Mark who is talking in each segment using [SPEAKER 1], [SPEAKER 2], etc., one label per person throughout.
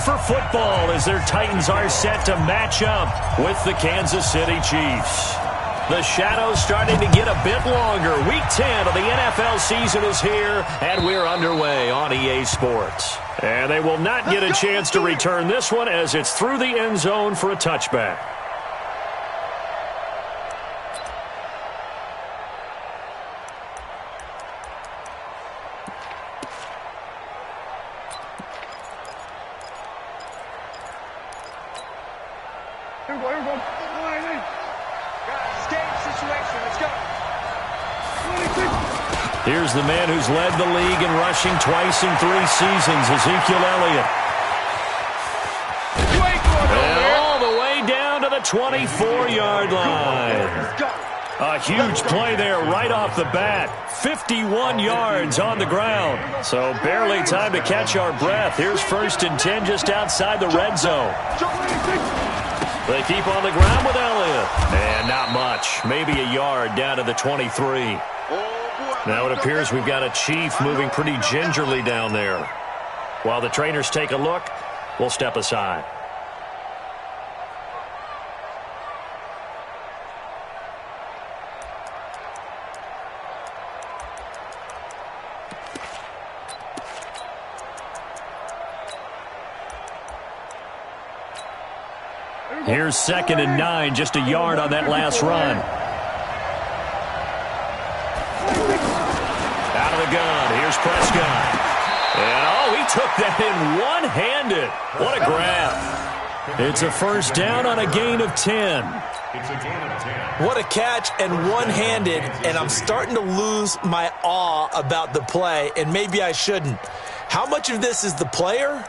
[SPEAKER 1] for football as their Titans are set to match up with the Kansas City Chiefs. The shadow's starting to get a bit longer. Week 10 of the NFL season is here, and we're underway on EA Sports. And they will not get a chance to return this one as it's through the end zone for a touchback. Here's the man who's led the league in rushing twice in 3 seasons, Ezekiel Elliott. And all the way down to the 24-yard line. A huge play there right off the bat. 51 yards on the ground. So barely time to catch our breath. Here's 1st and 10 just outside the red zone. They keep on the ground with Elliott. And not much. Maybe a yard down to the 23. Now it appears we've got a Chief moving pretty gingerly down there. While the trainers take a look, we'll step aside. Here's 2nd and 9, just a yard on that last run. Out of the gun, here's Prescott. And, he took that in one-handed. What a grab. It's a 1st down on a gain of 10.
[SPEAKER 2] What a catch and one-handed, and I'm starting to lose my awe about the play, and maybe I shouldn't. How much of this is the player?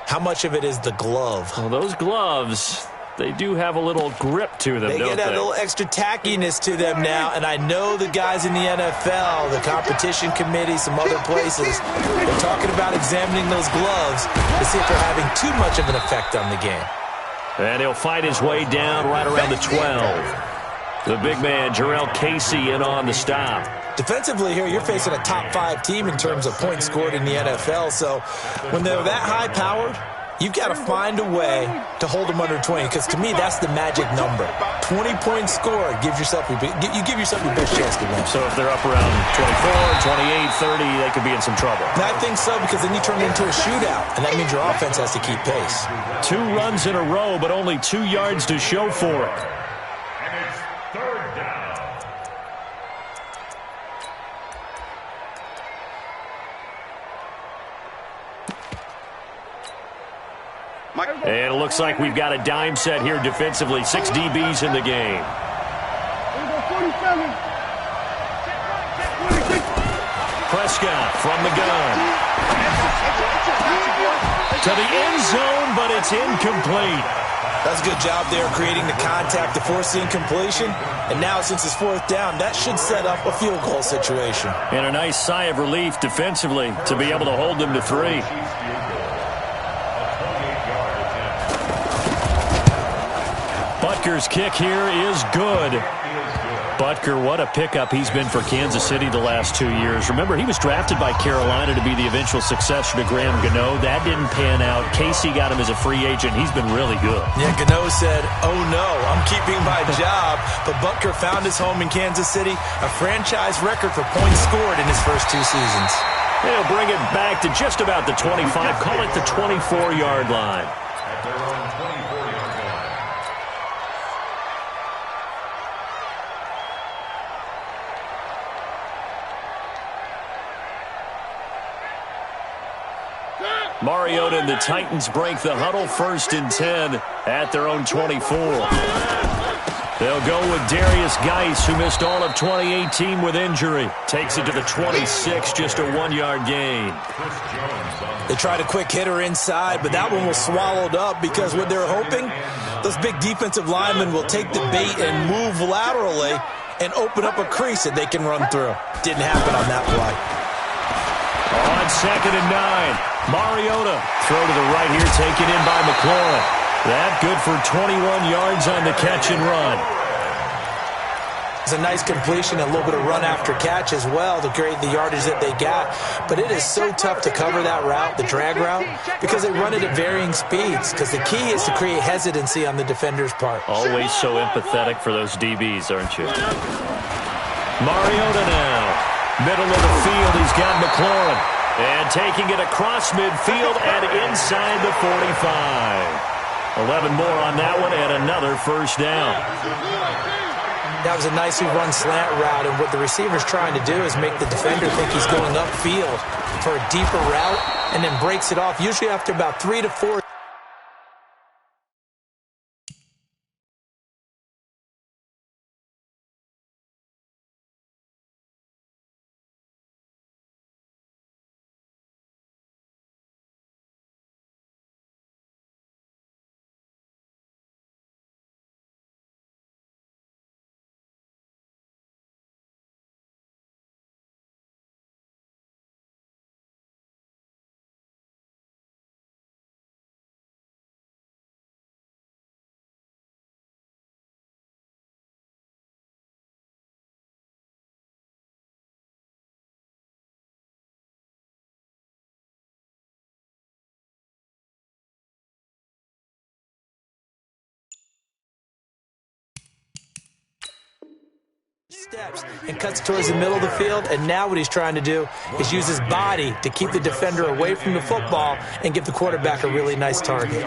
[SPEAKER 2] How much of it is the glove?
[SPEAKER 1] Well, those gloves, they do have a little grip to them,
[SPEAKER 2] They get a little extra tackiness to them now, and I know the guys in the NFL, the competition committee, some other places, they're talking about examining those gloves to see if they're having too much of an effect on the game.
[SPEAKER 1] And he'll fight his way down right around the 12. The big man, Jarrell Casey, in on the stop.
[SPEAKER 2] Defensively here, you're facing a top 5 team in terms of points scored in the NFL, so when they're that high-powered, you've got to find a way to hold them under 20, because to me, that's the magic number. 20 points scored, you give yourself your best chance to win.
[SPEAKER 1] So if they're up around 24, 28, 30, they could be in some trouble.
[SPEAKER 2] And I think so, because then you turn it into a shootout, and that means your offense has to keep pace.
[SPEAKER 1] 2 runs in a row, but only 2 yards to show for it.
[SPEAKER 3] And it's 3rd down.
[SPEAKER 1] And it looks like we've got a dime set here defensively. 6 DBs in the game. Prescott from the gun. To the end zone, but it's incomplete.
[SPEAKER 2] That's a good job there creating the contact to force the incompletion. And now since it's 4th down, that should set up a field goal situation.
[SPEAKER 1] And a nice sigh of relief defensively to be able to hold them to 3. Butker's kick here is good. Butker, what a pickup he's been for Kansas City the last 2 years. Remember, he was drafted by Carolina to be the eventual successor to Graham Gano. That didn't pan out. Casey got him as a free agent. He's been really good.
[SPEAKER 2] Yeah, Gano said, oh no, I'm keeping my job. But Butker found his home in Kansas City, a franchise record for points scored in his first 2 seasons.
[SPEAKER 1] They'll bring it back to just about the 25. Call it the 24-yard line.
[SPEAKER 3] At their own 24-yard line.
[SPEAKER 1] Mariota and the Titans break the huddle. 1st and 10 at their own 24. They'll go with Darius Geis, who missed all of 2018 with injury. Takes it to the 26, just a 1-yard gain.
[SPEAKER 2] They tried a quick hitter inside, but that one was swallowed up because what they're hoping, those big defensive linemen will take the bait and move laterally and open up a crease that they can run through. Didn't happen on that play.
[SPEAKER 1] On 2nd and 9. Mariota, throw to the right here, taken in by McLaurin. That good for 21 yards on the catch and run.
[SPEAKER 2] It's a nice completion, a little bit of run after catch as well to create the yardage that they got. But it is so tough to cover that route, the drag route, because they run it at varying speeds. Because the key is to create hesitancy on the defender's part.
[SPEAKER 1] Always so empathetic for those DBs, aren't you? Mariota now. Middle of the field, he's got McLaurin. And taking it across midfield and inside the 45. 11 more on that one and another first down.
[SPEAKER 2] That was a nicely run slant route, and what the receiver's trying to do is make the defender think he's going upfield for a deeper route and then breaks it off, usually after about 3 to 4. Steps and cuts towards the middle of the field, and now what he's trying to do is use his body to keep the defender away from the football and give the quarterback a really nice target.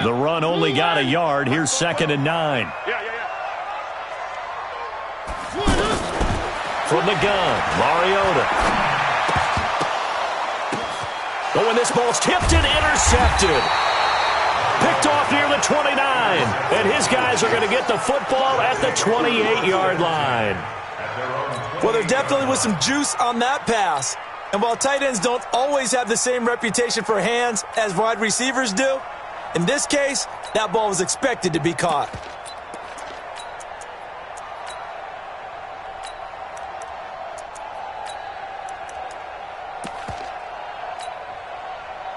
[SPEAKER 1] The run only got a yard. Here's 2nd and 9. From the gun, Mariota. Oh, and this ball's tipped and intercepted. Picked off near the 29. And his guys are going to get the football at the 28-yard line.
[SPEAKER 2] Well, there definitely was some juice on that pass. And while tight ends don't always have the same reputation for hands as wide receivers do, in this case, that ball was expected to be caught.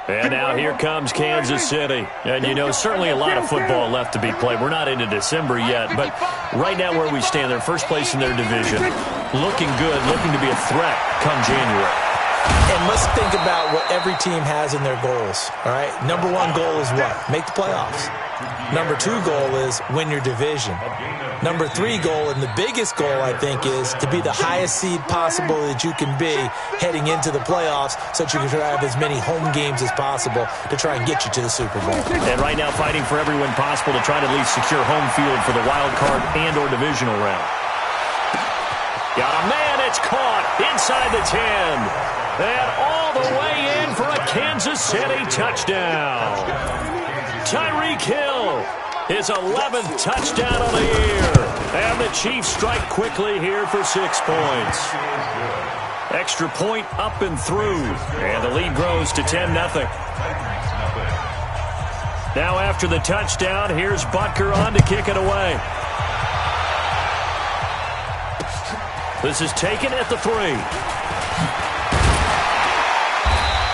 [SPEAKER 1] And now here comes Kansas City. And, you know, certainly a lot of football left to be played. We're not into December yet, but right now where we stand, they're first place in their division. Looking good, looking to be a threat come January.
[SPEAKER 2] And let's think about what every team has in their goals, all right? Number 1 goal is what? Make the playoffs. Number 2 goal is win your division. Number 3 goal, and the biggest goal, I think, is to be the highest seed possible that you can be heading into the playoffs so that you can have as many home games as possible to try and get you to the Super Bowl.
[SPEAKER 1] And right now fighting for every win possible to try to at least secure home field for the wild card and or divisional round. Got a man, it's caught inside the 10. And all the way in for a Kansas City touchdown. Tyreek Hill, his 11th touchdown of the year. And the Chiefs strike quickly here for 6 points. Extra point up and through. And the lead grows to 10-0. Now after the touchdown, here's Butker on to kick it away. This is taken at the 3.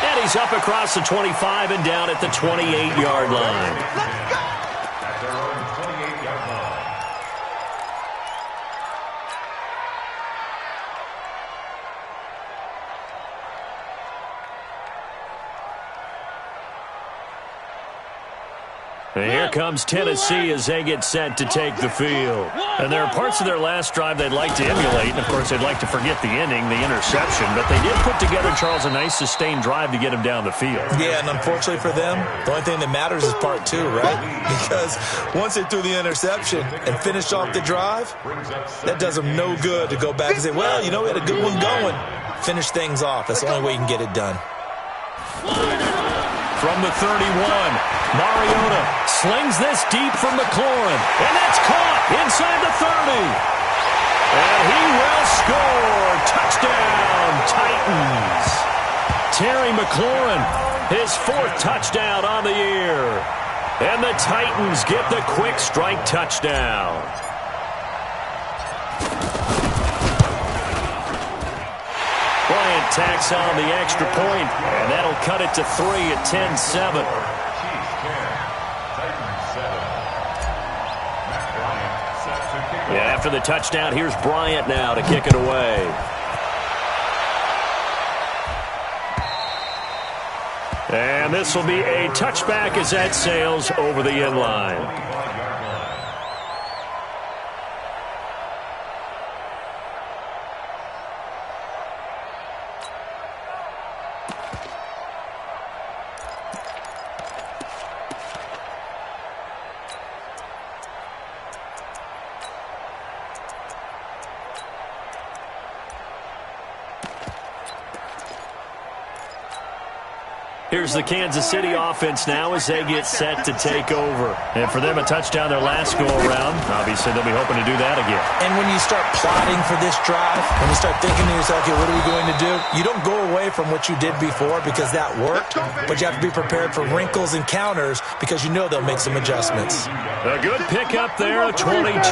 [SPEAKER 1] And he's up across the 25 and down at the 28-yard line. And here comes Tennessee as they get set to take the field. And there are parts of their last drive they'd like to emulate. And, of course, they'd like to forget the inning, the interception. But they did put together, Charles, a nice sustained drive to get him down the field.
[SPEAKER 2] Yeah, and unfortunately for them, the only thing that matters is part 2, right? Because once they threw the interception and finished off the drive, that does them no good to go back and say, well, you know, we had a good one going. Finish things off. That's the only way you can get it done.
[SPEAKER 1] From the 31, Mariota slings this deep from McLaurin. And that's caught inside the 30. And he will score. Touchdown, Titans. Terry McLaurin, his 4th touchdown on the year. And the Titans get the quick strike touchdown. Bryant tacks on the extra point, and that'll cut it to 3 at 10-7. Yeah, after the touchdown, here's Bryant now to kick it away. And this will be a touchback as that sails over the end line. Here's the Kansas City offense now as they get set to take over. And for them, a touchdown their last go-around. Obviously, they'll be hoping to do that again.
[SPEAKER 2] And when you start plotting for this drive, when you start thinking to yourself, okay, what are we going to do? You don't go away from what you did before because that worked, but you have to be prepared for wrinkles and counters because you know they'll make some adjustments.
[SPEAKER 1] A good pickup there at 22.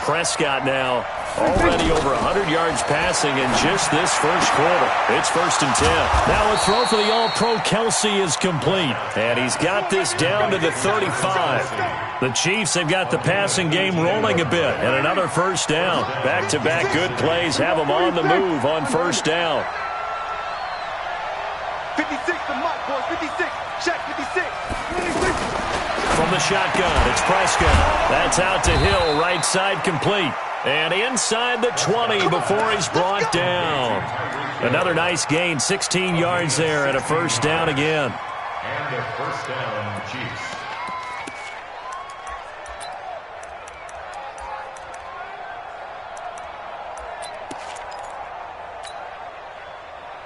[SPEAKER 1] Prescott now already over 100 yards passing in just this first quarter. It's 1st and 10. Now a throw for the All-Pro Kelsey is complete. And he's got this down to the 35. The Chiefs have got the passing game rolling a bit. And another first down. Back-to-back good plays have them on the move on first down.
[SPEAKER 4] 56 to Mike, boys. 56. Check 56.
[SPEAKER 1] From the shotgun, it's Prescott. That's out to Hill, right side complete. And inside the 20 before he's brought down. Another nice gain, 16 yards there and a first down again.
[SPEAKER 3] And a first down, Chiefs.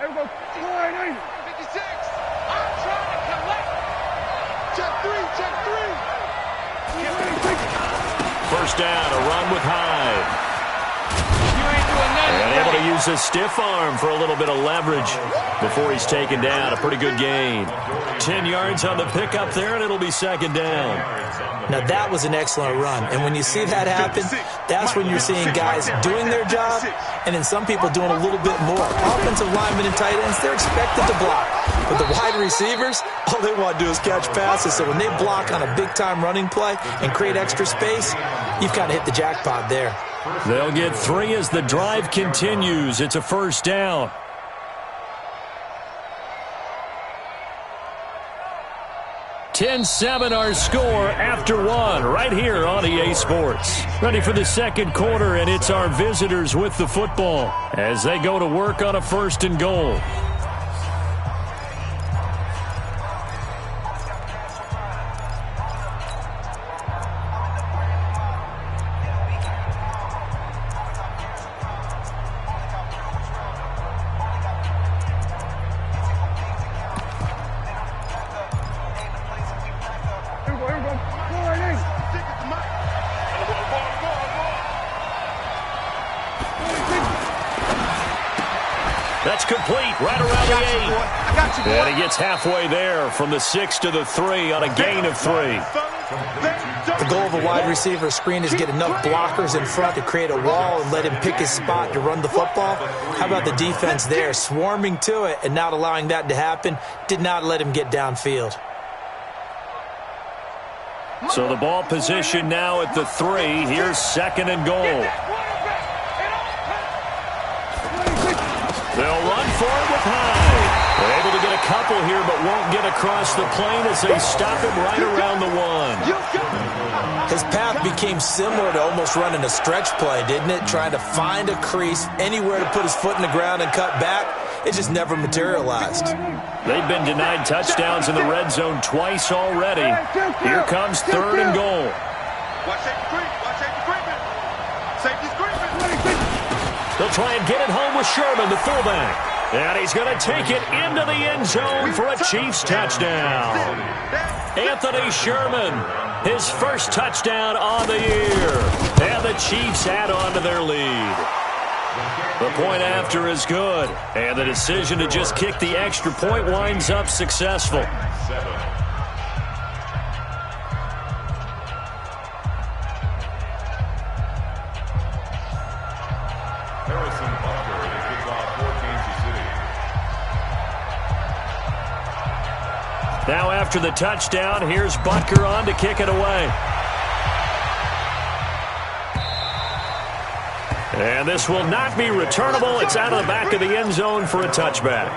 [SPEAKER 4] Everybody, 56. I'm trying to collect. Check 3, check 3.
[SPEAKER 1] First down, a run with Hyde. And able to use his stiff arm for a little bit of leverage before he's taken down. A pretty good gain. 10 yards on the pickup there, and it'll be second down.
[SPEAKER 2] Now, that was an excellent run. And when you see that happen, that's when you're seeing guys doing their job and then some people doing a little bit more. Offensive linemen and tight ends, they're expected to block. But the wide receivers, all they want to do is catch passes. So when they block on a big-time running play and create extra space, you've kind of hit the jackpot there.
[SPEAKER 1] They'll get 3 as the drive continues. It's a first down. (10-7) our score after 1 right here on EA Sports. Ready for the second quarter, and it's our visitors with the football as they go to work on a 1st and goal. That's complete, right around the 8. And he gets halfway there from the 6 to the 3 on a gain of 3.
[SPEAKER 2] The goal of a wide receiver screen is get enough blockers in front to create a wall and let him pick his spot to run the football. How about the defense there, swarming to it and not allowing that to happen? Did not let him get downfield.
[SPEAKER 1] So the ball position now at the 3. Here's 2nd and goal. They'll run for it with Hyde. They're able to get a couple here, but won't get across the plane as they stop him right around the 1.
[SPEAKER 2] His path became similar to almost running a stretch play, didn't it? Trying to find a crease, anywhere to put his foot in the ground and cut back. It just never materialized.
[SPEAKER 1] They've been denied touchdowns in the red zone twice already. Here comes 3rd and goal.
[SPEAKER 4] Watch safety creep. Watch safety creeping. Safety's creeping.
[SPEAKER 1] They'll try and get it home with Sherman, the fullback. And he's going to take it into the end zone for a Chiefs touchdown. Anthony Sherman, his first touchdown on the year. And the Chiefs add on to their lead. The point after is good. And the decision to just kick the extra point winds up successful. after the touchdown, here's Butker on to kick it away. And this will not be returnable. It's out of the back of the end zone for a touchback.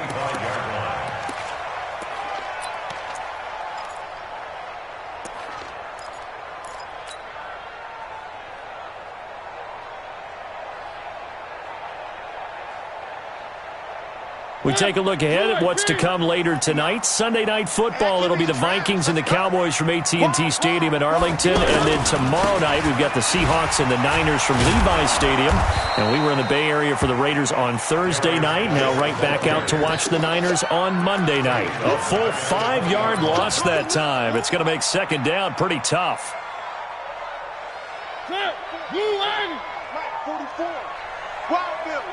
[SPEAKER 1] We take a look ahead at what's to come later tonight. Sunday Night Football, it'll be the Vikings and the Cowboys from AT&T Stadium in Arlington. And then tomorrow night, we've got the Seahawks and the Niners from Levi's Stadium. And we were in the Bay Area for the Raiders on Thursday night. Now right back out to watch the Niners on Monday night. A full 5-yard loss that time. It's going to make second down pretty tough.
[SPEAKER 4] Blue line. 44. Wild Bill.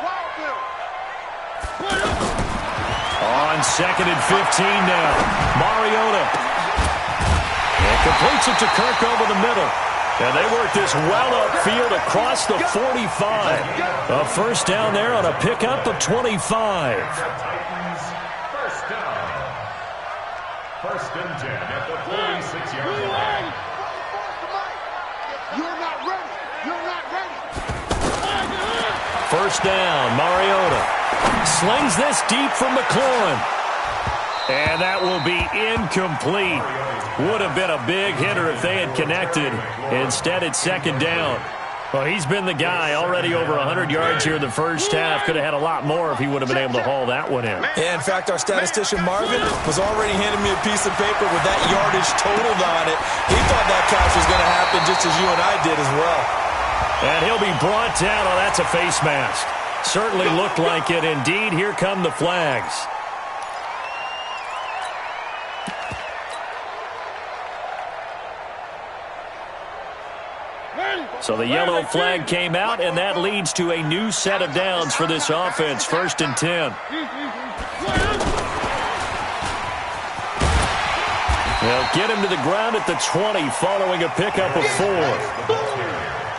[SPEAKER 1] On 2nd and 15 now. Mariota. And completes it to Kirk over the middle. And they work this well upfield across the 45. A first down there on a pickup of 25.
[SPEAKER 3] First down. First and 10 at the 46-yard line.
[SPEAKER 4] You're not ready.
[SPEAKER 1] First down, Mariota. Slings this deep from McLaurin. And that will be incomplete. Would have been a big hitter if they had connected. Instead, it's second down. Well, he's been the guy already over 100 yards here in the first half. Could have had a lot more if he would have been able to haul that one in.
[SPEAKER 2] Yeah, in fact, our statistician Marvin was already handing me a piece of paper with that yardage totaled on it. He thought that catch was going to happen just as you and I did as well.
[SPEAKER 1] And he'll be brought down. Oh, that's a face mask. Certainly looked like it. Indeed, here come the flags. So the yellow flag came out, and that leads to a new set of downs for this offense. First and 10. They'll get him to the ground at the 20 following a pickup of 4.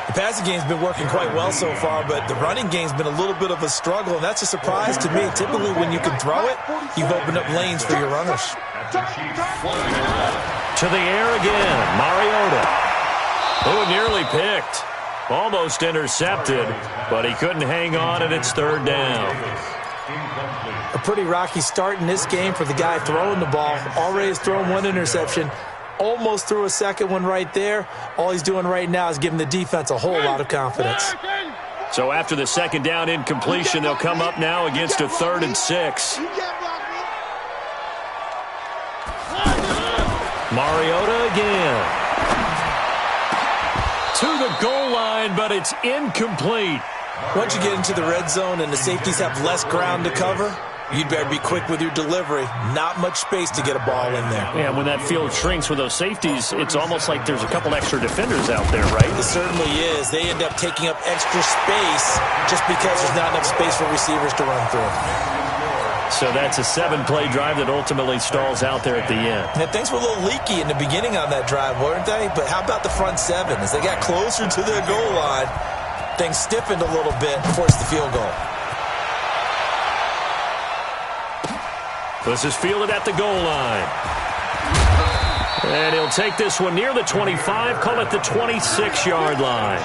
[SPEAKER 2] The passing game's been working quite well so far, but the running game's been a little bit of a struggle, and that's a surprise to me. Typically, when you can throw it, you've opened up lanes for your runners.
[SPEAKER 1] To the air again, Mariota. Oh, nearly picked. Almost intercepted, but he couldn't hang on, and it's third down.
[SPEAKER 2] A pretty rocky start in this game for the guy throwing the ball. Already has thrown one interception. Almost threw a second one right there. All he's doing right now is giving the defense a whole lot of confidence.
[SPEAKER 1] So after the second down incompletion, they'll come up now against a 3rd and 6. Mariota again. To the goal line, but it's incomplete.
[SPEAKER 2] Once you get into the red zone and the safeties have less ground to cover, you'd better be quick with your delivery. Not much space to get a ball in there.
[SPEAKER 1] Yeah, when that field shrinks with those safeties, it's almost like there's a couple extra defenders out there, right?
[SPEAKER 2] It certainly is. They end up taking up extra space just because there's not enough space for receivers to run through.
[SPEAKER 1] So that's a 7-play drive that ultimately stalls out there at the end.
[SPEAKER 2] And things were a little leaky in the beginning on that drive, weren't they? But how about the front 7? As they got closer to their goal line, things stiffened a little bit and forced the field goal.
[SPEAKER 1] This is fielded at the goal line. And he'll take this one near the 25, call it the 26-yard line.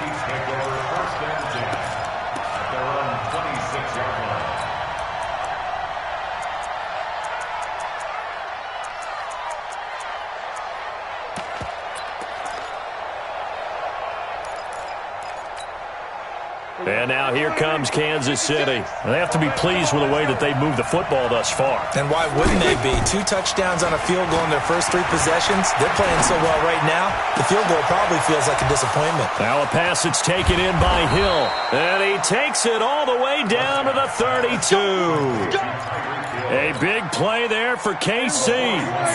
[SPEAKER 1] And now here comes Kansas City. They have to be pleased with the way that they've moved the football thus far.
[SPEAKER 2] And why wouldn't they be? 2 touchdowns on a field goal in their first 3 possessions. They're playing so well right now, the field goal probably feels like a disappointment.
[SPEAKER 1] Now a pass that's taken in by Hill. And he takes it all the way down to the 32. A big play there for KC.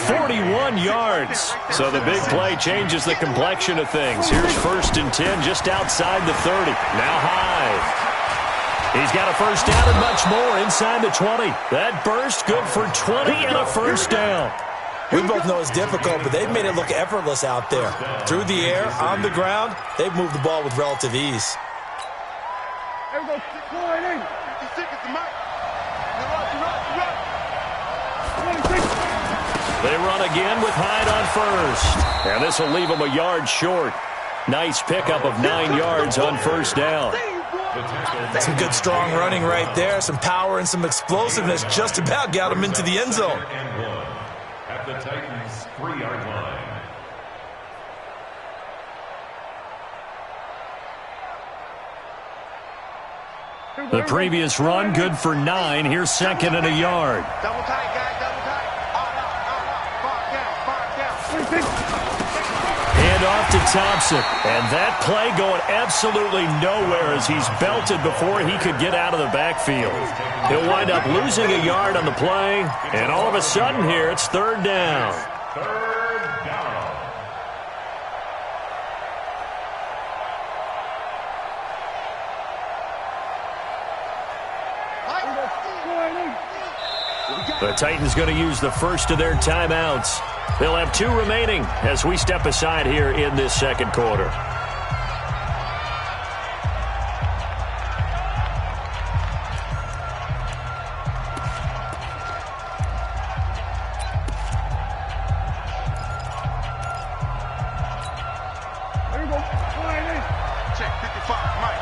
[SPEAKER 1] 41 yards. So the big play changes the complexion of things. Here's first and 10 just outside the 30. Now high. He's got a first down and much more inside the 20. That burst good for 20 and a first down.
[SPEAKER 2] We both know it's difficult, but they've made it look effortless out there. Through the air, on the ground, they've moved the ball with relative ease.
[SPEAKER 4] There we go. Go right in. 56 is the mic.
[SPEAKER 1] They run again with Hyde on first. And this will leave them a yard short. Nice pickup of 9 yards on first down.
[SPEAKER 2] Some good strong running right there. Some power and some explosiveness just about got him into the end zone.
[SPEAKER 3] At the Titans' 3-yard line.
[SPEAKER 1] The previous run, good for 9. Here's second and a yard.
[SPEAKER 4] Double tight, guys, double tight. Far down.
[SPEAKER 1] Hand off to Thompson. And that play going absolutely nowhere as he's belted before he could get out of the backfield. He'll wind up losing a yard on the play. And all of a sudden here, it's third down.
[SPEAKER 3] Third down.
[SPEAKER 1] The Titans going to use the first of their timeouts. They'll have 2 remaining as we step aside here in this second quarter.
[SPEAKER 4] Check 55, Mike.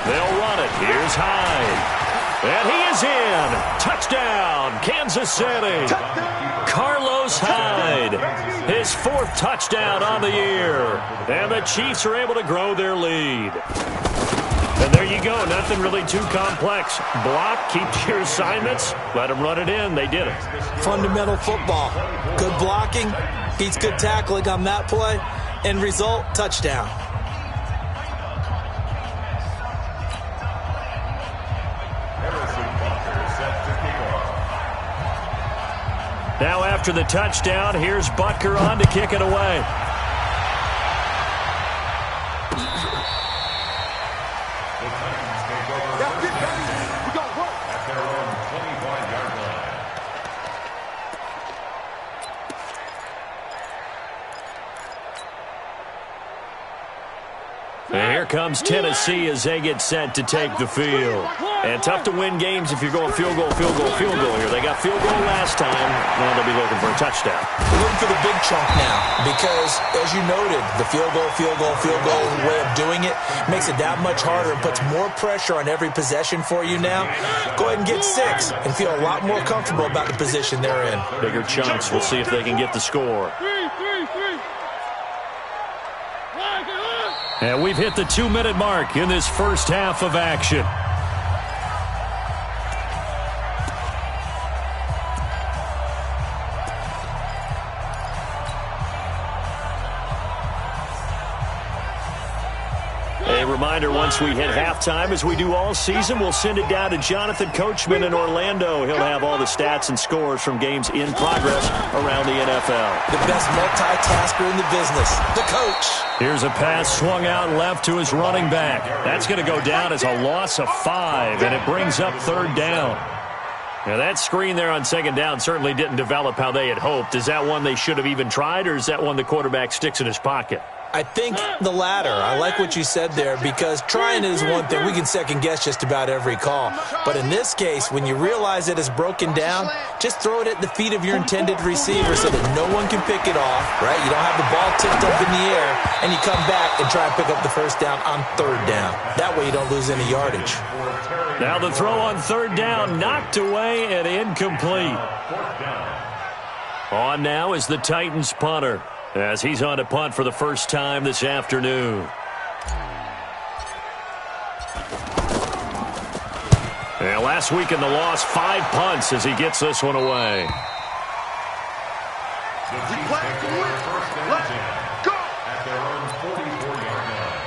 [SPEAKER 1] They'll run it. Here's Hyde. And he is in. Touchdown, Kansas City. Carlos Hyde. His 4th touchdown on the year. And the Chiefs are able to grow their lead. And there you go. Nothing really too complex. Block, keep to your assignments. Let them run it in. They did it.
[SPEAKER 2] Fundamental football. Good blocking. Beats good tackling on that play. End result, touchdown.
[SPEAKER 1] Now after the touchdown, here's Butker on to kick it away.
[SPEAKER 3] At their own 25-yard line.
[SPEAKER 1] And here comes Tennessee as they get set to take the field. And tough to win games if you're going field goal here. They got field goal last time. Now they'll be looking for a touchdown.
[SPEAKER 2] We're looking for the big chunk now because, as you noted, the field goal way of doing it makes it that much harder and puts more pressure on every possession for you now. Go ahead and get 6 and feel a lot more comfortable about the position they're in.
[SPEAKER 1] Bigger chunks. We'll see if they can get the score. And we've hit the 2-minute mark in this first half of action. A reminder, once we hit halftime, as we do all season, we'll send it down to Jonathan Coachman in Orlando. He'll have all the stats and scores from games in progress around the NFL.
[SPEAKER 2] The best multitasker in the business, the coach.
[SPEAKER 1] Here's a pass swung out left to his running back. That's going to go down as a loss of 5, and it brings up third down. Now, that screen there on second down certainly didn't develop how they had hoped. Is that one they should have even tried, or is that one the quarterback sticks in his pocket?
[SPEAKER 2] I think the latter. I like what you said there because trying it is one thing. We can second guess just about every call. But in this case, when you realize it is broken down, just throw it at the feet of your intended receiver so that no one can pick it off, right? You don't have the ball tipped up in the air, and you come back and try and pick up the first down on third down. That way you don't lose any yardage.
[SPEAKER 1] Now the throw on third down, knocked away and incomplete. On now is the Titans punter, as he's on to punt for the first time this afternoon. And last week in the loss, 5 punts as he gets this one away.
[SPEAKER 4] Let's go!
[SPEAKER 3] At their own 44-yard line.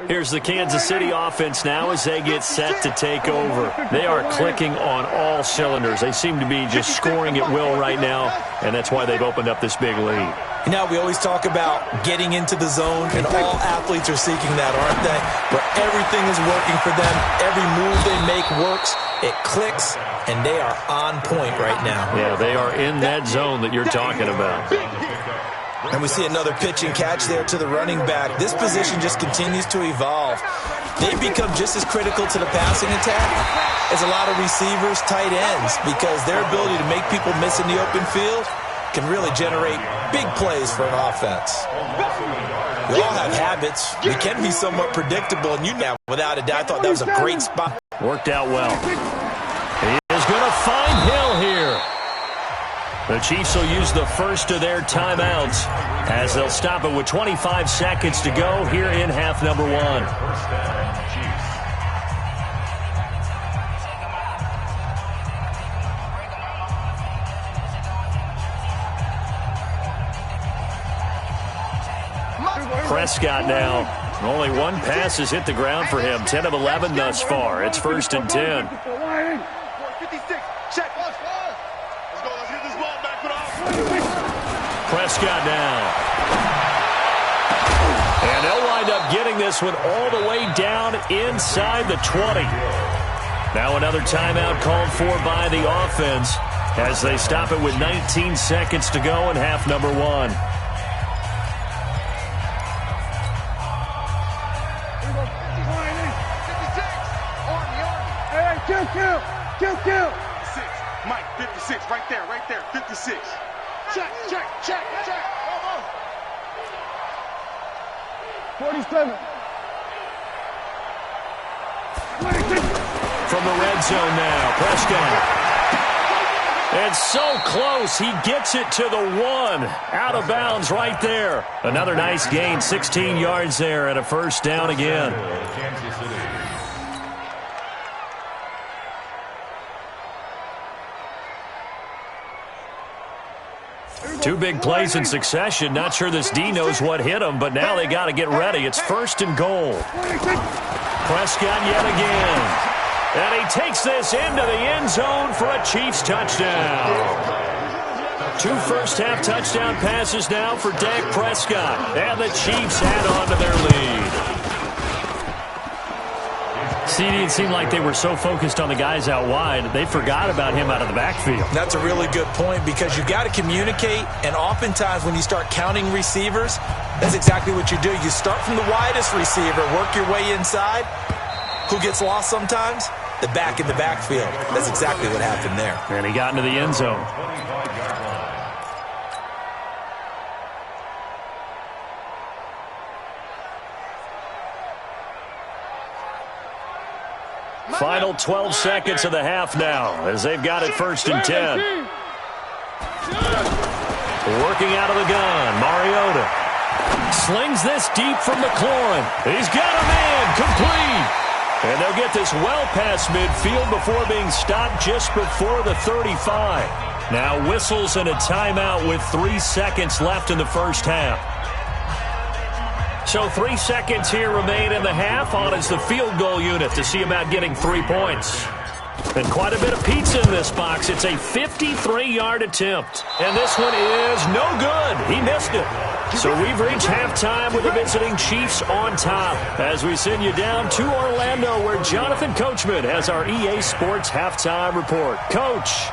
[SPEAKER 1] Here's the Kansas City offense now as they get set to take over. They are clicking on all cylinders. They seem to be just scoring at will right now, and that's why they've opened up this big lead.
[SPEAKER 2] Now, we always talk about getting into the zone, and all athletes are seeking that, aren't they? But everything is working for them. Every move they make works. It clicks, and they are on point right now.
[SPEAKER 1] Yeah, they are in that zone that you're talking about.
[SPEAKER 2] And we see another pitch and catch there to the running back. This position just continues to evolve. They've become just as critical to the passing attack as a lot of receivers, tight ends, because their ability to make people miss in the open field can really generate big plays for an offense. We all have habits. We can be somewhat predictable, and you know, without a doubt, I thought that was a great spot.
[SPEAKER 1] Worked out well. He is going to find Hill here. The Chiefs will use the first of their timeouts as they'll stop it with 25 seconds to go here in half number one.
[SPEAKER 3] First down, Chiefs.
[SPEAKER 1] Prescott now. Only one pass has hit the ground for him. 10 of 11 thus far. It's 1st and 10.
[SPEAKER 4] 56. Check. Let's go. Let's get this ball back.
[SPEAKER 1] Prescott now. And they'll wind up getting this one all the way down inside the 20. Now another timeout called for by the offense as they stop it with 19 seconds to go in half number one.
[SPEAKER 4] Kill. 6. Mike, 56. Right there. 56. Check. 47.
[SPEAKER 1] From the red zone now, Prescott. And so close, he gets it to the 1. Out of bounds right there. Another nice gain, 16 yards there and a first down again.
[SPEAKER 3] Kansas City.
[SPEAKER 1] Two big plays in succession. Not sure this D knows what hit him, but now they got to get ready. It's 1st and goal. Prescott yet again. And he takes this into the end zone for a Chiefs touchdown. 2 first-half touchdown passes now for Dak Prescott. And the Chiefs add on to their lead. CD, it seemed like they were so focused on the guys out wide, they forgot about him out of the backfield.
[SPEAKER 2] That's a really good point because you got to communicate, and oftentimes when you start counting receivers, that's exactly what you do. You start from the widest receiver, work your way inside. Who gets lost sometimes? The back in the backfield. That's exactly what happened there.
[SPEAKER 1] And he got into the end zone.
[SPEAKER 3] 25-yard line.
[SPEAKER 1] Final 12 seconds of the half now as they've got it 1st and 10. Working out of the gun, Mariota. Slings this deep from McLaurin. He's got a man, complete. And they'll get this well past midfield before being stopped just before the 35. Now whistles and a timeout with 3 seconds left in the first half. So 3 seconds here remain in the half. On is the field goal unit to see about getting 3 points. And quite a bit of pizza in this box. It's a 53-yard attempt. And this one is no good. He missed it. So we've reached halftime with the visiting Chiefs on top as we send you down to Orlando where Jonathan Coachman has our EA Sports halftime report. Coach.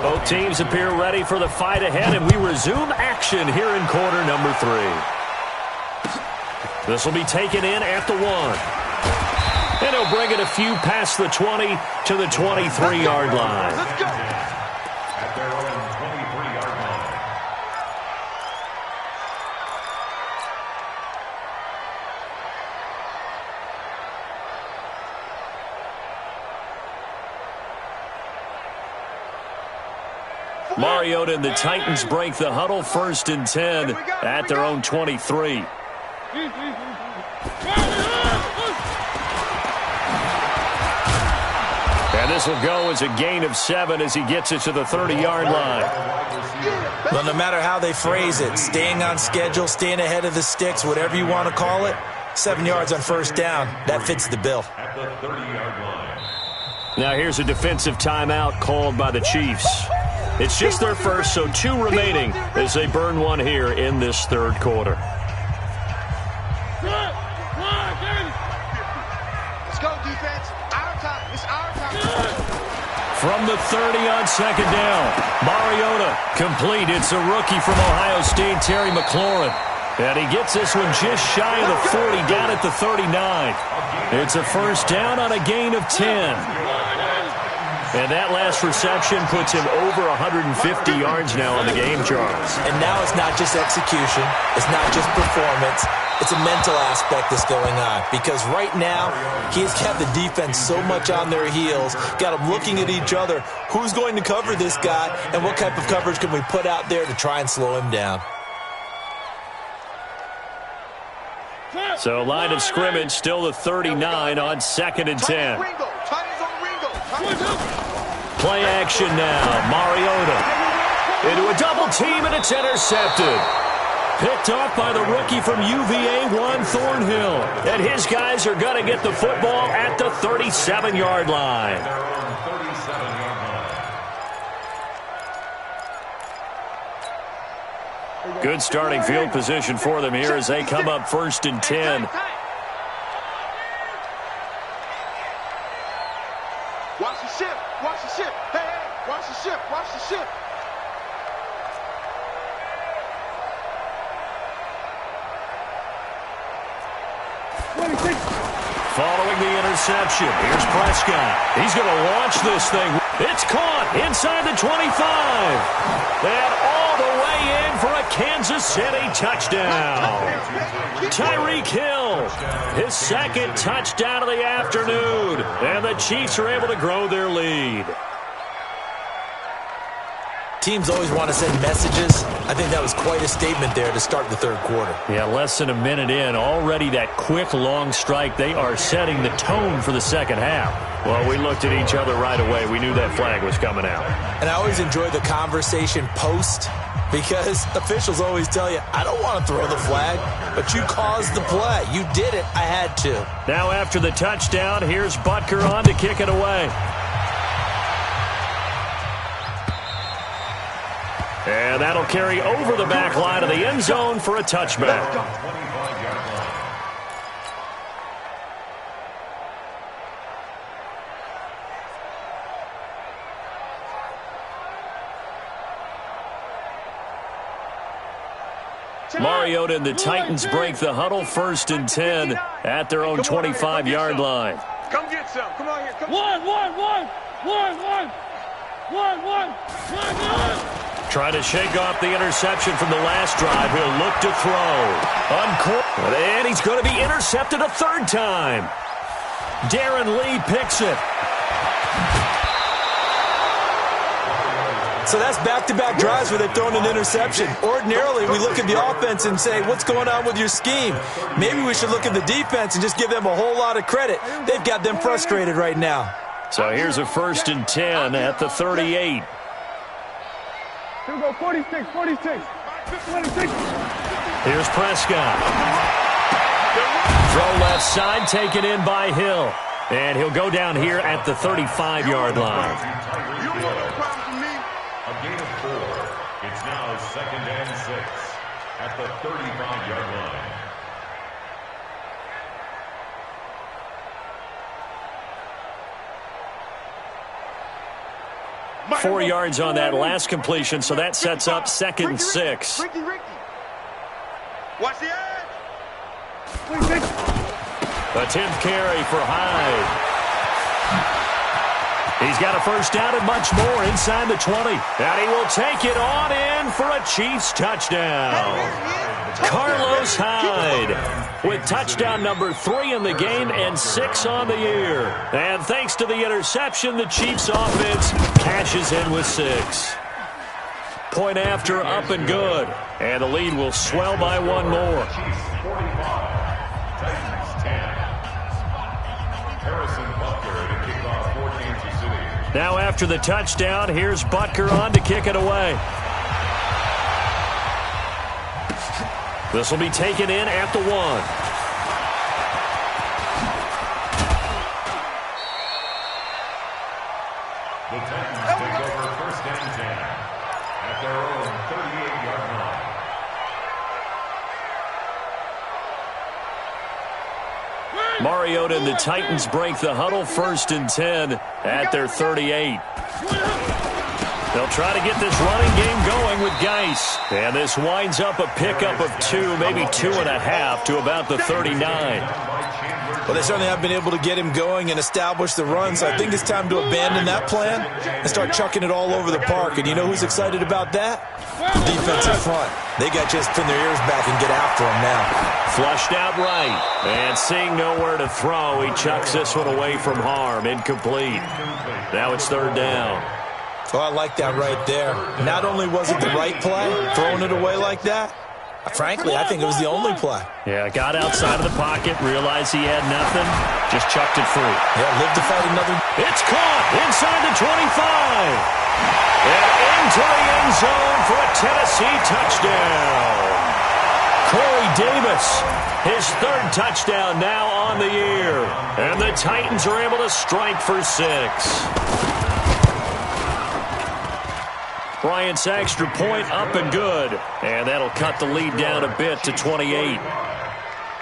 [SPEAKER 1] Both teams appear ready for the fight ahead, and we resume action here in quarter number 3. This will be taken in at the 1. And he'll bring it a few past the 20 to the 23-yard line.
[SPEAKER 4] Let's go.
[SPEAKER 3] At their own 23-yard line.
[SPEAKER 1] Mariota and the Titans break the huddle 1st and 10 at their own 23. And this will go as a gain of 7 as he gets it to the 30-yard line.
[SPEAKER 2] Well, no matter how they phrase it, staying on schedule, staying ahead of the sticks, whatever you want to call it, 7 yards on first down, that fits the bill.
[SPEAKER 3] At the 30-yard line.
[SPEAKER 1] Now here's a defensive timeout called by the Chiefs. It's just their first, so 2 remaining as they burn one here in this 3rd quarter.
[SPEAKER 4] Let's go, defense. Our time. It's our time.
[SPEAKER 1] From the 30 on second down. Mariota complete. It's a rookie from Ohio State, Terry McLaurin. And he gets this one just shy of the 40, down at the 39. It's a first down on a gain of 10. And that last reception puts him over 150 yards now on the game, Charles.
[SPEAKER 2] And now it's not just execution. It's not just performance. It's a mental aspect that's going on. Because right now, he's got the defense so much on their heels, got them looking at each other. Who's going to cover this guy, and what type of coverage can we put out there to try and slow him down?
[SPEAKER 1] So line of scrimmage still the 39 on second and 10. Play action now. Mariota into a double team, and it's intercepted. Picked off by the rookie from UVA, Juan Thornhill. And his guys are going to get the football at the 37-yard line. Good starting field position for them here as they come up first and 10.
[SPEAKER 4] Watch the ship. Watch the ship. Hey, hey, watch the ship. Watch the ship.
[SPEAKER 1] Following the interception, here's Prescott. He's going to launch this thing. It's caught inside the 25. And all the way in for a Kansas City touchdown. Tyreek Hill, his second touchdown of the afternoon. And the Chiefs are able to grow their lead.
[SPEAKER 2] Teams always want to send messages. I think that was quite a statement there to start the third quarter.
[SPEAKER 1] Yeah, less than a minute in. Already that quick, long strike. They are setting the tone for the second half. Well, we looked at each other right away. We knew that flag was coming out. And
[SPEAKER 2] I always enjoy the conversation post because officials always tell you, I don't want to throw the flag, but you caused the play. You did it. I had to.
[SPEAKER 1] Now after the touchdown, here's Butker on to kick it away. And that'll carry over the back line of the end zone for a touchback. Mariota and the Titans break the huddle, first and 10 at their own 25-yard line.
[SPEAKER 4] Come get some. Come on here. Come
[SPEAKER 5] One.
[SPEAKER 1] Trying to shake off the interception from the last drive. He'll look to throw. And he's going to be intercepted a third time. Darren Lee picks it.
[SPEAKER 2] So that's back-to-back drives where they've thrown an interception. Ordinarily, we look at the offense and say, what's going on with your scheme? Maybe we should look at the defense and just give them a whole lot of credit. They've got them frustrated right now.
[SPEAKER 1] So here's a first and 10 at the 38.
[SPEAKER 5] Here we go, 46.
[SPEAKER 1] Here's Prescott. Throw left side, taken in by Hill. And he'll go down here at the 35-yard line.
[SPEAKER 3] A gain of 4. It's now second and 6 at the 35-yard line.
[SPEAKER 1] Four yards on that last completion, so that sets up second and 6.
[SPEAKER 4] Ricky. Watch the edge.
[SPEAKER 1] The 10th carry for Hyde. He's got a first down and much more inside the 20. And he will take it on in for a Chiefs touchdown. Carlos Hyde with touchdown number 3 in the game and 6 on the year. And thanks to the interception, the Chiefs offense cashes in with 6. Point after, up and good. And the lead will swell by one more.
[SPEAKER 3] Chiefs 45, Titans 10. Harrison Butker to kick off for Kansas City.
[SPEAKER 1] Now after the touchdown, here's Butker on to kick it away. This will be taken in at the 1.
[SPEAKER 3] The Titans take over first and 10 at their own 38-yard line.
[SPEAKER 1] Mariota and the Titans break the huddle, 1st and 10 at their 38. They'll try to get this running game going with Geis. And this winds up a pickup of 2, maybe 2.5 to about the 39.
[SPEAKER 2] Well, they certainly have been able to get him going and establish the run, so I think it's time to abandon that plan and start chucking it all over the park. And you know who's excited about that? The defensive front. They got just pin their ears back and get after him now.
[SPEAKER 1] Flushed out right. And seeing nowhere to throw, he chucks this one away from harm. Incomplete. Now it's 3rd down.
[SPEAKER 2] Oh, I like that right there. Not only was it the right play, throwing it away like that, frankly, I think it was the only play.
[SPEAKER 1] Yeah, got outside of the pocket, realized he had nothing, just chucked it free.
[SPEAKER 2] Yeah, lived to fight another.
[SPEAKER 1] It's caught inside the 25. And into the end zone for a Tennessee touchdown. Corey Davis, his 3rd touchdown now on the year. And the Titans are able to strike for 6. Bryant's extra point up and good. And that'll cut the lead down a bit to 28.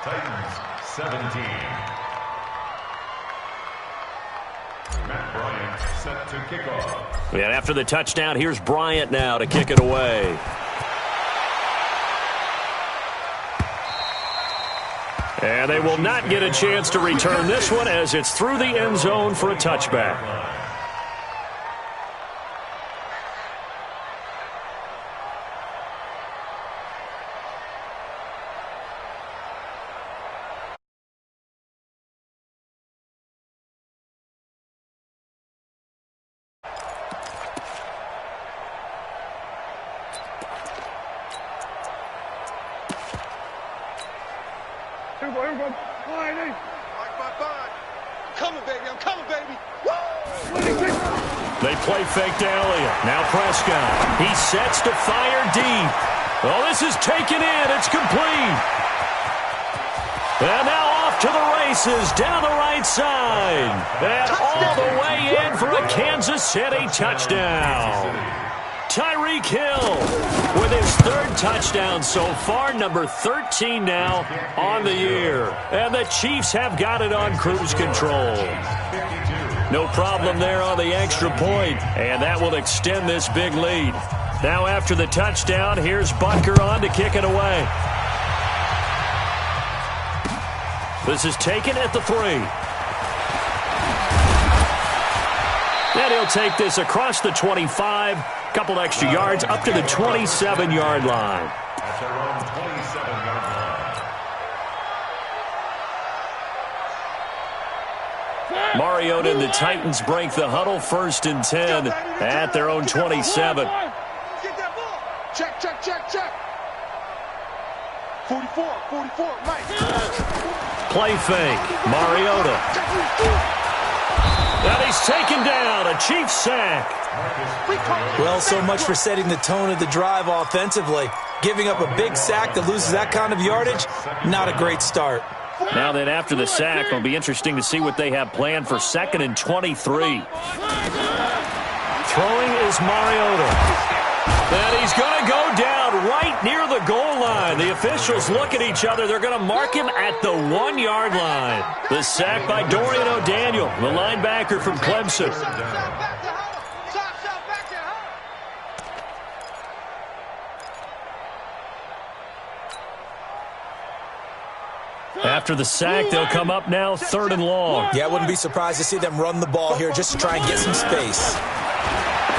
[SPEAKER 3] Titans 17. Matt Bryant set to kick off.
[SPEAKER 1] And after the touchdown, here's Bryant now to kick it away. And they will not get a chance to return this one as it's through the end zone for a touchback. They play fake to Elliott. Now Prescott. He sets to fire deep. Oh, this is taken in. It's complete. And now off to the races down the right side. And all the way in for a Kansas City touchdown. Tyreek Hill with his 3rd touchdown so far, number 13 now on the year. And the Chiefs have got it on cruise control. No problem there on the extra point, and that will extend this big lead. Now after the touchdown, here's Butker on to kick it away. This is taken at the 3. And he'll take this across the 25, couple extra yards up to the 27-yard line.
[SPEAKER 3] At their own 27-yard line.
[SPEAKER 1] Mariota and the Titans break the huddle, 1st and 10 at their own 27.
[SPEAKER 4] Get that ball. Check, check, check, check. 44, right.
[SPEAKER 1] Play fake. Mariota. And he's taken down. A Chiefs sack.
[SPEAKER 2] Well, so much for setting the tone of the drive offensively. Giving up a big sack that loses that kind of yardage, not a great start.
[SPEAKER 1] Now then, after the sack, it'll be interesting to see what they have planned for 2nd and 23. Throwing is Mariota. And he's going to go down right near the goal line. The officials look at each other. They're going to mark him at the 1-yard line. The sack by Dorian O'Daniel, the linebacker from Clemson. After the sack, they'll come up now 3rd and long.
[SPEAKER 2] Yeah, I wouldn't be surprised to see them run the ball here just to try and get some space.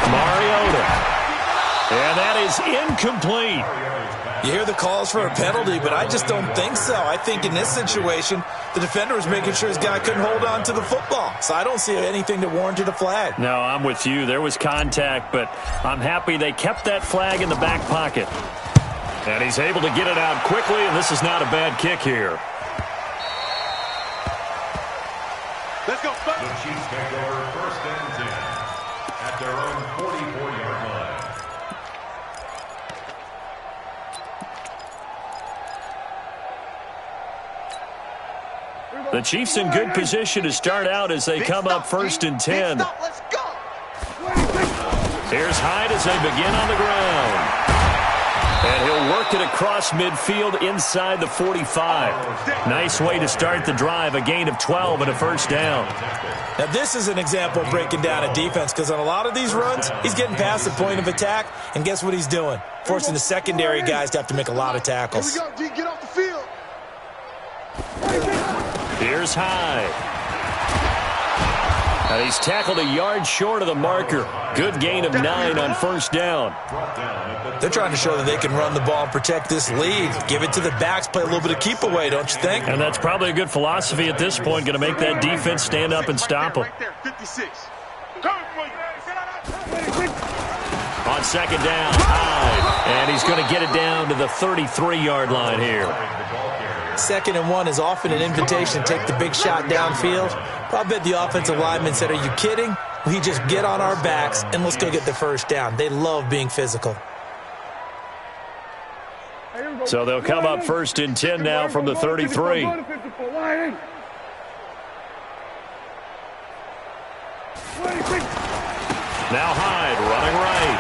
[SPEAKER 1] Mariota. And that is incomplete.
[SPEAKER 2] You hear the calls for a penalty, but I just don't think so. I think in this situation, the defender was making sure his guy couldn't hold on to the football. So I don't see anything that warranted a flag.
[SPEAKER 1] No, I'm with you. There was contact, but I'm happy they kept that flag in the back pocket. And he's able to get it out quickly, and this is not a bad kick here.
[SPEAKER 4] Let's go.
[SPEAKER 3] The Chiefs take over 1st and 10 at their own 44-yard line.
[SPEAKER 1] The Chiefs in good position to start out as they come up 1st and 10.
[SPEAKER 4] Let's go.
[SPEAKER 1] Here's Hyde as they begin on the ground. And he'll work it across midfield inside the 45. Nice way to start the drive, a gain of 12 and a first down.
[SPEAKER 2] Now, this is an example of breaking down a defense because on a lot of these runs, he's getting past the point of attack, and guess what he's doing? Forcing the secondary guys to have to make a lot of tackles.
[SPEAKER 4] Here we go, D. Get off the field.
[SPEAKER 1] Here's Hyde. And he's tackled a yard short of the marker. Good gain of 9 on first down.
[SPEAKER 2] They're trying to show that they can run the ball and protect this lead. Give it to the backs, play a little bit of keep away, don't you think?
[SPEAKER 1] And that's probably a good philosophy at this point, going to make that defense stand up and stop them.
[SPEAKER 4] Right there, 56.
[SPEAKER 1] On second down, Hyde. And he's going to get it down to the 33-yard line here.
[SPEAKER 2] 2nd and 1 is often an invitation to take the big shot downfield. But I bet the offensive lineman said, are you kidding? We just get on our backs and let's go get the first down. They love being physical.
[SPEAKER 1] So they'll come up 1st and 10 now from the 33. Now Hyde running right.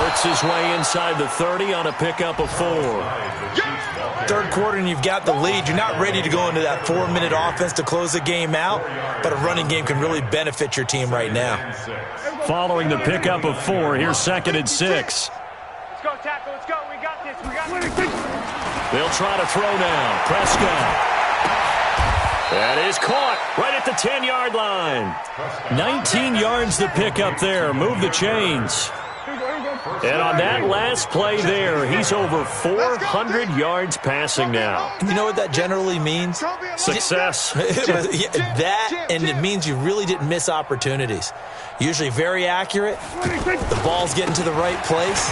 [SPEAKER 1] Works his way inside the 30 on a pickup of 4.
[SPEAKER 2] 3rd quarter and you've got the lead. You're not ready to go into that 4-minute offense to close the game out, but a running game can really benefit your team right now.
[SPEAKER 1] Following the pickup of 4, here's 2nd and 6.
[SPEAKER 5] Let's go, tackle. Let's go. We got this. We got this.
[SPEAKER 1] They'll try to throw now. Prescott. That is caught right at the 10-yard line. 19 yards to pick up there. Move the chains. And on that last play there, he's over 400 yards passing now.
[SPEAKER 2] You know what that generally means?
[SPEAKER 1] Success.
[SPEAKER 2] That, and it means you really didn't miss opportunities. Usually very accurate. The ball's getting to the right place.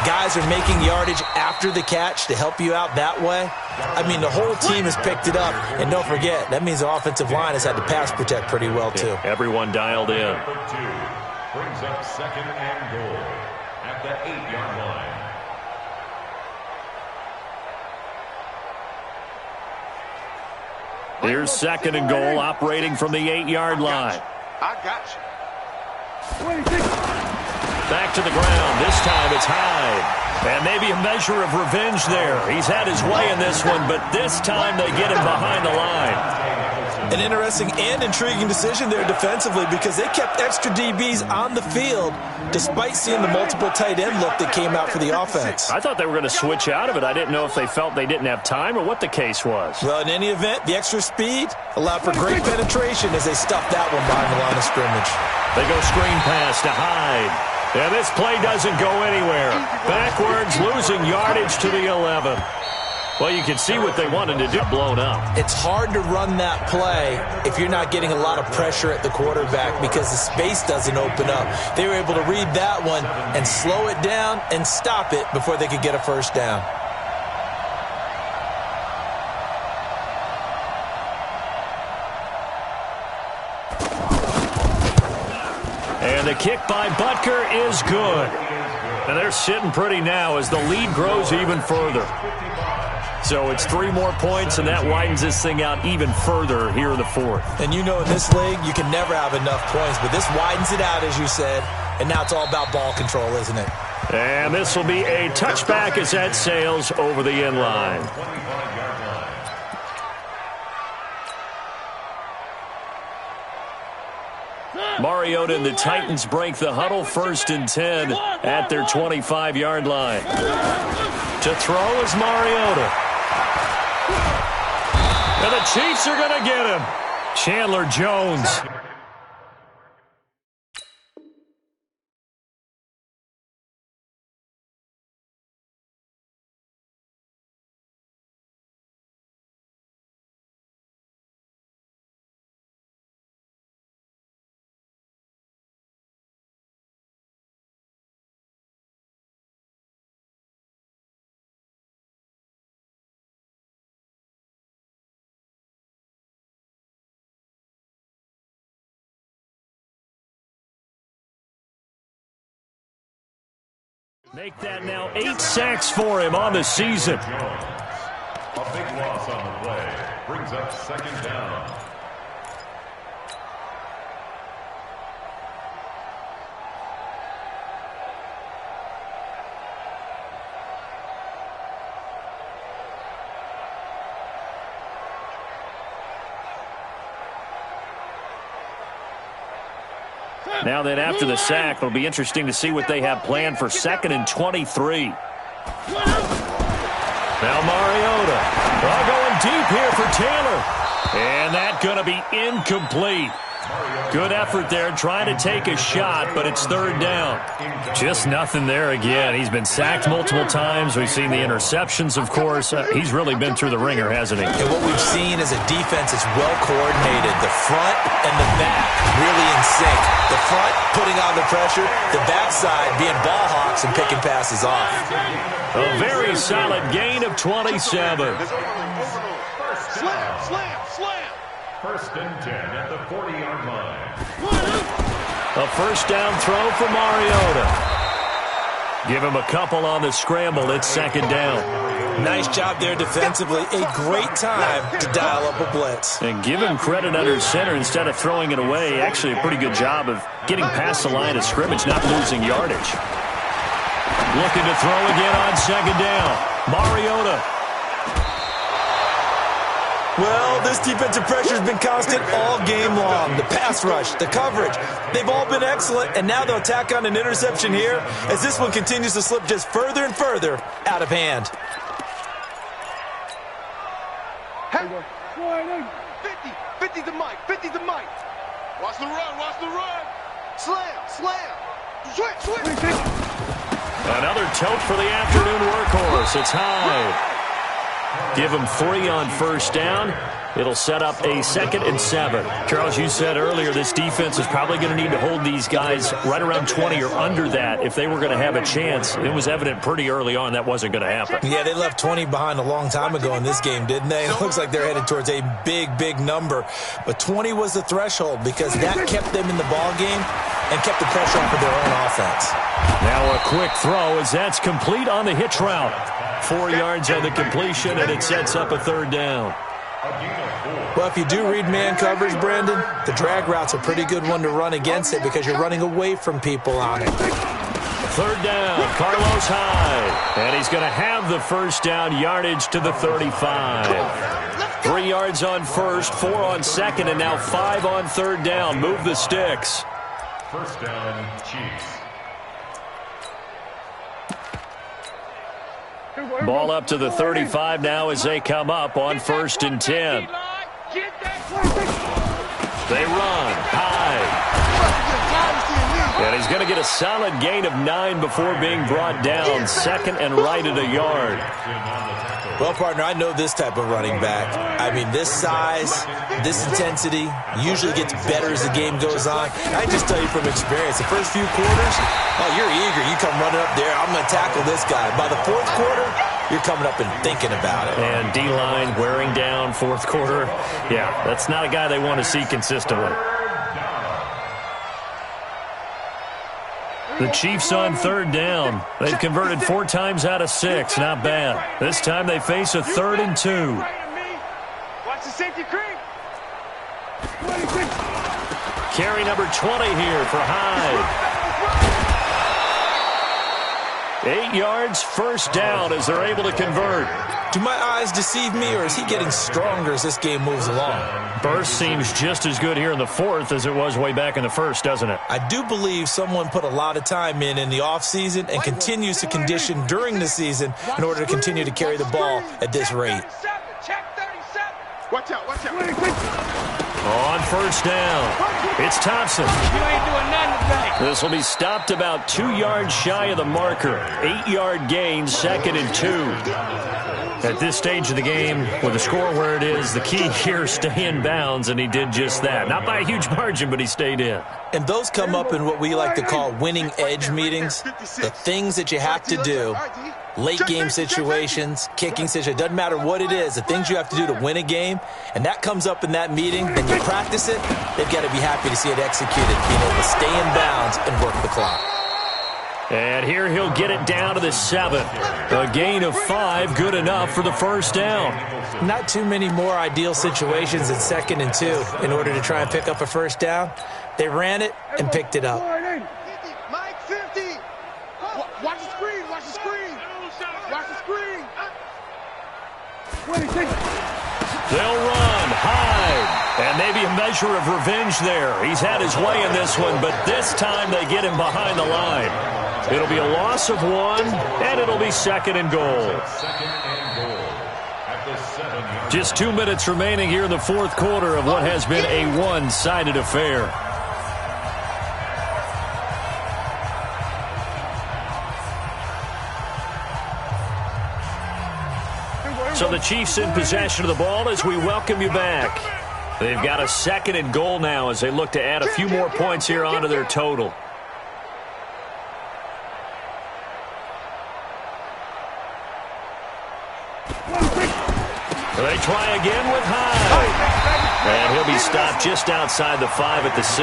[SPEAKER 2] Guys are making yardage after the catch to help you out that way. I mean, the whole team has picked it up. And don't forget, that means the offensive line has had to pass protect pretty well, too.
[SPEAKER 1] Yeah, everyone dialed in.
[SPEAKER 3] Brings up 2nd and goal at the 8-yard line.
[SPEAKER 1] Here's 2nd and goal, operating from the 8-yard line.
[SPEAKER 4] I got you.
[SPEAKER 1] Back to the ground. This time it's Hyde. And maybe a measure of revenge there. He's had his way in this one, but this time they get him behind the line.
[SPEAKER 2] An interesting and intriguing decision there defensively because they kept extra DBs on the field despite seeing the multiple tight end look that came out for the offense.
[SPEAKER 1] I thought they were going to switch out of it. I didn't know if they felt they didn't have time or what the case was.
[SPEAKER 2] Well, in any event, the extra speed allowed for great penetration as they stuffed that one behind the line of scrimmage.
[SPEAKER 1] They go screen pass to Hyde. And this play doesn't go anywhere. Backwards, losing yardage to the 11. Well, you can see what they wanted to do, blown up.
[SPEAKER 2] It's hard to run that play if you're not getting a lot of pressure at the quarterback because the space doesn't open up. They were able to read that one and slow it down and stop it before they could get a first down.
[SPEAKER 1] And the kick by Butker is good. And they're sitting pretty now as the lead grows even further. So it's 3 more points, and that widens this thing out even further here in the 4th.
[SPEAKER 2] And you know in this league, you can never have enough points, but this widens it out, as you said, and now it's all about ball control, isn't it?
[SPEAKER 1] And this will be a touchback as that sails over the end line. Mariota and the Titans break the huddle, 1st and 10 at their 25-yard line. To throw is Mariota. And the Chiefs are going to get him. Chandler Jones. Make that now 8 sacks for him on the season.
[SPEAKER 3] A big loss on the play. Brings up 2nd down.
[SPEAKER 1] Now then, after the sack, it'll be interesting to see what they have planned for 2nd and 23. Now Mariota. Going deep here for Taylor. And that's going to be incomplete. Good effort there, trying to take a shot, but it's 3rd down. Just nothing there again. He's been sacked multiple times. We've seen the interceptions, of course. He's really been through the ringer, hasn't he?
[SPEAKER 2] And what we've seen is a defense that's well coordinated. The front and the back really in sync. The front putting on the pressure, the backside being ball hawks and picking passes off.
[SPEAKER 1] A very solid gain of 27.
[SPEAKER 4] Slam, slam, slam.
[SPEAKER 3] 1st and 10 at the 40-yard line.
[SPEAKER 1] A 1st down throw for Mariota. Give him a couple on the scramble. It's 2nd down.
[SPEAKER 2] Nice job there defensively. A great time to dial up a blitz.
[SPEAKER 1] And give him credit under center instead of throwing it away. Actually, a pretty good job of getting past the line of scrimmage, not losing yardage. Looking to throw again on 2nd down. Mariota.
[SPEAKER 2] Well, this defensive pressure has been constant all game long. The pass rush, the coverage, they've all been excellent, and now they'll tack on an interception here as this one continues to slip just further and further out of hand.
[SPEAKER 4] 50 to Mike, 50 to Mike. Watch the run, watch the run. Slam, slam. Switch, switch.
[SPEAKER 1] Another tote for the afternoon workhorse. It's Hyde. Give him 3 on 1st down. It'll set up a 2nd and 7. Charles, you said earlier this defense is probably going to need to hold these guys right around 20 or under that if they were going to have a chance. It was evident pretty early on that wasn't going to happen.
[SPEAKER 2] Yeah, they left 20 behind a long time ago in this game, didn't they? It looks like they're headed towards a big, big number. But 20 was the threshold because that kept them in the ball game and kept the pressure off of their own offense.
[SPEAKER 1] Now a quick throw as that's complete on the hitch route. 4 yards on the completion, and it sets up a 3rd down.
[SPEAKER 2] Well, if you do read man coverage, Brandon, the drag route's a pretty good one to run against it because you're running away from people on it.
[SPEAKER 1] 3rd down, Carlos Hyde. And he's going to have the 1st down yardage to the 35. 3 yards on 1st, 4 on 2nd, and now 5 on 3rd down. Move the sticks.
[SPEAKER 3] 1st down, Chiefs.
[SPEAKER 1] Ball up to the 35 now as they come up on 1st and 10. They run. Hyde. And he's going to get a solid gain of 9 before being brought down. 2nd and right at a yard.
[SPEAKER 2] Well, partner, I know this type of running back. I mean, this size, this intensity usually gets better as the game goes on. I just tell you from experience, the first few quarters, oh, you're eager. You come running up there, I'm going to tackle this guy. By the 4th quarter, you're coming up and thinking about it.
[SPEAKER 1] And D-line wearing down 4th quarter. Yeah, that's not a guy they want to see consistently. The Chiefs on 3rd down. They've converted 4 times out of 6. Not bad. This time they face a 3rd and 2.
[SPEAKER 5] Watch the safety creep.
[SPEAKER 1] Carry number 20 here for Hyde. 8 yards, 1st down as they're able to convert.
[SPEAKER 2] Do my eyes deceive me, or is he getting stronger as this game moves along?
[SPEAKER 1] Burst seems just as good here in the 4th as it was way back in the 1st, doesn't it?
[SPEAKER 2] I do believe someone put a lot of time in the offseason and continues to condition during the season in order to continue to carry the ball at this rate.
[SPEAKER 4] Check 37. Watch out, watch out.
[SPEAKER 1] On 1st down, it's Thompson.
[SPEAKER 5] You ain't doing nothing today.
[SPEAKER 1] This will be stopped about 2 yards shy of the marker. 8-yard gain, 2nd and 2. At this stage of the game, with the score where it is, the key here is stay in bounds, and he did just that. Not by a huge margin, but he stayed in.
[SPEAKER 2] And those come up in what we like to call winning edge meetings. The things that you have to do, late game situations, kicking situations, doesn't matter what it is, the things you have to do to win a game, and that comes up in that meeting, then you practice it, they've got to be happy to see it executed, being able to stay in bounds and work the clock.
[SPEAKER 1] And here he'll get it down to the 7. A gain of 5, good enough for the 1st down.
[SPEAKER 2] Not too many more ideal situations in 2nd and 2 in order to try and pick up a 1st down. They ran it and picked it up.
[SPEAKER 4] Mike 50. Watch the screen, watch the screen. Watch the screen.
[SPEAKER 1] They'll run, hide, and maybe a measure of revenge there. He's had his way in this one, but this time they get him behind the line. It'll be a loss of 1, and it'll be 2nd and goal. Just 2 minutes remaining here in the 4th quarter of what has been a one-sided affair. So the Chiefs in possession of the ball as we welcome you back. They've got a 2nd and goal now as they look to add a few more points here onto their total. They try again with Hyde. And he'll be stopped just outside the 5 at the 6.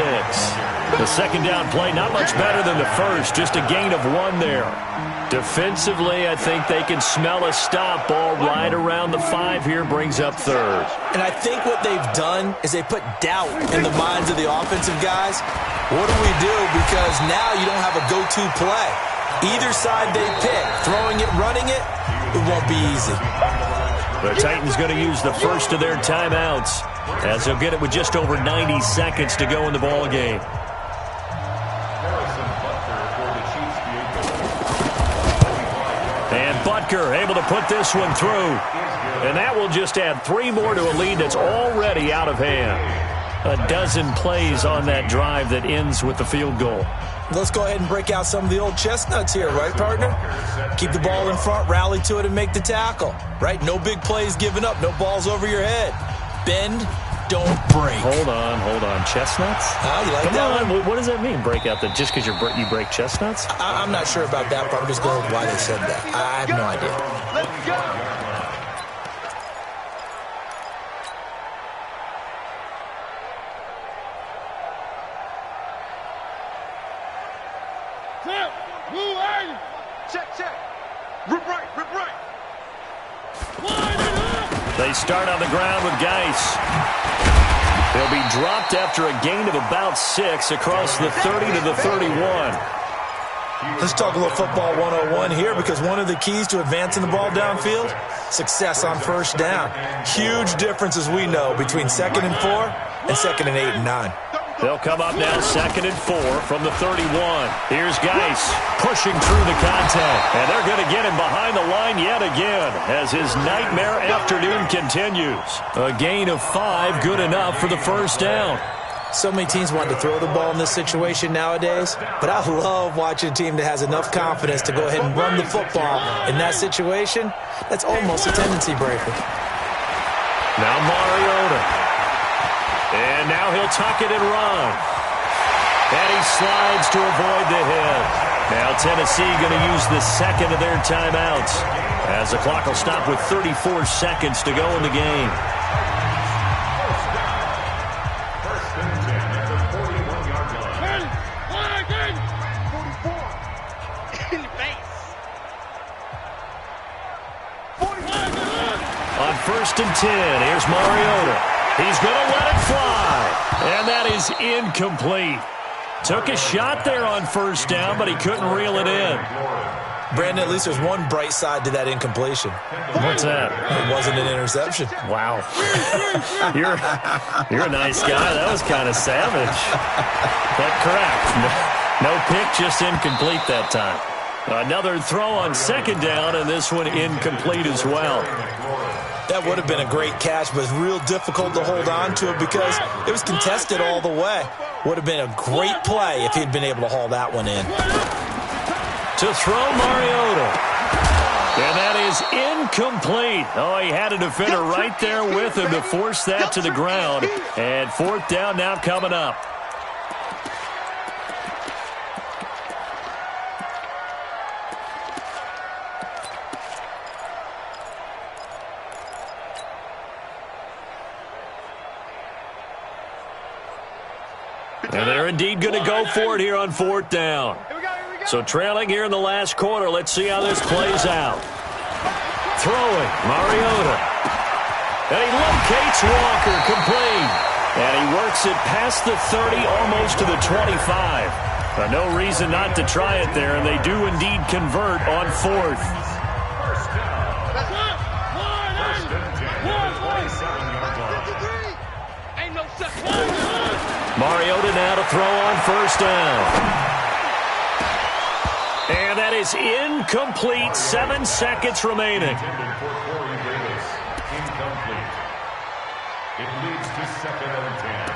[SPEAKER 1] The 2nd down play, not much better than the first, just a gain of 1 there. Defensively, I think they can smell a stop. Ball right around the 5 here, brings up 3rd.
[SPEAKER 2] And I think what they've done is they put doubt in the minds of the offensive guys. What do we do? Because now you don't have a go-to play. Either side they pick, throwing it, running it, it won't be easy.
[SPEAKER 1] The Titans going to use the first of their timeouts as they'll get it with just over 90 seconds to go in the ball game. And Butker able to put this one through. And that will just add 3 more to a lead that's already out of hand. A dozen plays on that drive that ends with the field goal.
[SPEAKER 2] Let's go ahead and break out some of the old chestnuts here, right, partner? Keep the ball in front, rally to it, and make the tackle, right? No big plays given up, no balls over your head. Bend, don't break.
[SPEAKER 1] Hold on. Chestnuts?
[SPEAKER 2] You like
[SPEAKER 1] Come
[SPEAKER 2] that
[SPEAKER 1] on,
[SPEAKER 2] one?
[SPEAKER 1] what does that mean, break out? Just because you break chestnuts?
[SPEAKER 2] I'm not sure about that part. I'm just going with why they said that. I have no idea.
[SPEAKER 4] Let's go. Check. Rip right.
[SPEAKER 1] They start on the ground with Geis. They'll be dropped after a gain of about 6 across the 30 to the 31.
[SPEAKER 2] Let's talk a little football 101 here, because one of the keys to advancing the ball downfield, success on first down. Huge difference, as we know, between 2nd and 4 and 2nd and 8 and 9.
[SPEAKER 1] They'll come up now 2nd and 4 from the 31. Here's Geis pushing through the contact. And they're going to get him behind the line yet again as his nightmare afternoon continues. A gain of 5, good enough for the first down.
[SPEAKER 2] So many teams want to throw the ball in this situation nowadays, but I love watching a team that has enough confidence to go ahead and run the football in that situation. That's almost a tendency breaker.
[SPEAKER 1] Now Mariota. And now he'll tuck it and run. And he slides to avoid the hit. Now Tennessee going to use the 2nd of their timeouts as the clock will stop with 34 seconds to go in the game.
[SPEAKER 3] First and 10 at the 41-yard line.
[SPEAKER 4] 44. In the face. 45.
[SPEAKER 1] On 1st and 10, here's Mariota. He's going to let it fly. And that is incomplete. Took a shot there on first down, but he couldn't reel it in.
[SPEAKER 2] Brandon, at least there's one bright side to that incompletion.
[SPEAKER 1] What's that?
[SPEAKER 2] It wasn't an interception.
[SPEAKER 1] Wow. You're a nice guy. That was kind of savage. But correct. No pick, just incomplete that time. Another throw on 2nd down, and this one incomplete as well.
[SPEAKER 2] That would have been a great catch, but it's real difficult to hold on to it because it was contested all the way. Would have been a great play if he'd been able to haul that one in.
[SPEAKER 1] To throw Mariota. And that is incomplete. Oh, he had a defender right there with him to force that to the ground. And 4th down now coming up. And they're indeed going to go for it here on 4th down. So trailing here in the last quarter. Let's see how this plays out. Throwing, Mariota. And he locates Walker, complete. And he works it past the 30, almost to the 25. No reason not to try it there, and they do indeed convert on 4th.
[SPEAKER 3] First and 10 at the 27-yard
[SPEAKER 1] Mariota now to throw on first down. And that is incomplete. 7 seconds remaining.
[SPEAKER 3] Incomplete. It leads to 2nd and 10.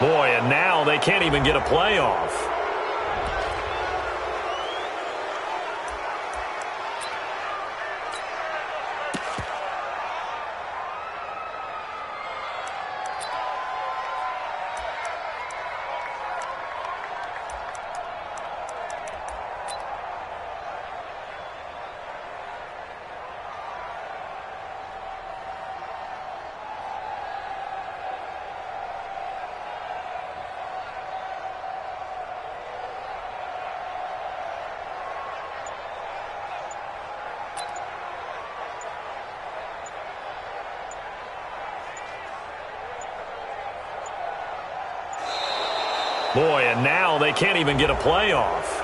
[SPEAKER 1] Boy, and now they can't even get a playoff. Boy, and now they can't even get a playoff.